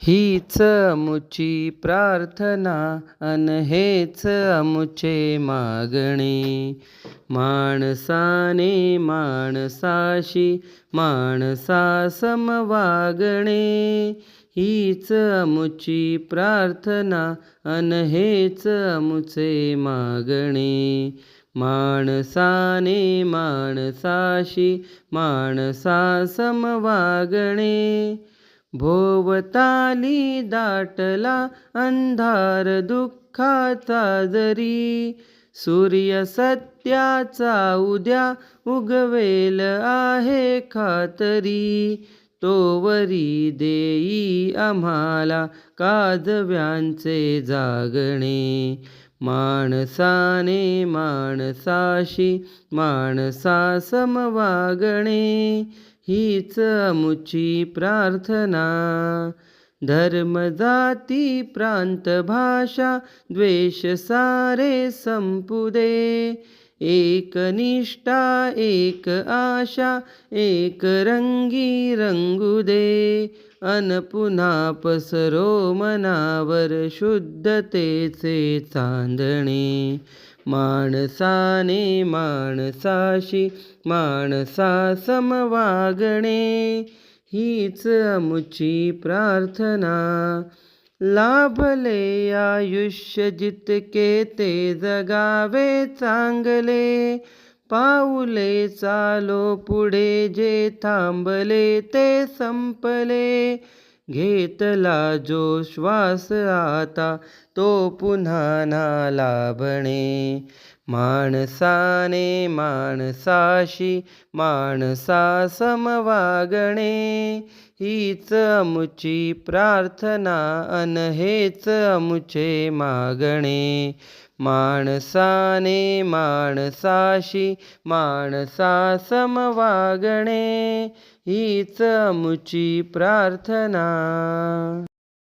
हीच अमुची प्रार्थना अन हेच अमुचे मागणे. माणसाने माणसाशी माणसा समवागणे. हीच अमुची प्रार्थना अन हेच अमुचे मागणे. माणसाने माणसाशी माणसा समवागणे. भोवताली दाटला अंधार दुःखाचा जरी. सूर्य सत्याचा उद्या उगवेल आहे खातरी. तोवरी देई आम्हाला काजव्यांचे जागणे. माणसाने माणसाशी माणसा समवागणे. हीच अमुची प्रार्थना. धर्म जाती प्रांत भाषा द्वेष सारे संपू दे. एक निष्ठा एक आशा एक रंगी रंगू दे. अन पुन्हा पसरो मनावर शुद्धतेचे चांदणे. माणसाने माणसाशी माणसा समवागणे. हीच अमुची प्रार्थना. लाभले आयुष्य जितके ते जगावे चांगले. पाऊले चालो पुढे जे थांबले ते संपले. घेतला जो श्वास आता तो पुन्हा ना लाभणे. माणसाने माणसाशी माणसा समवागणे. हीच अमुची प्रार्थना अन हेच अमुचे मागणे. माणसाने माणसाशी माणसा समवागणे. हीच अमुची प्रार्थना.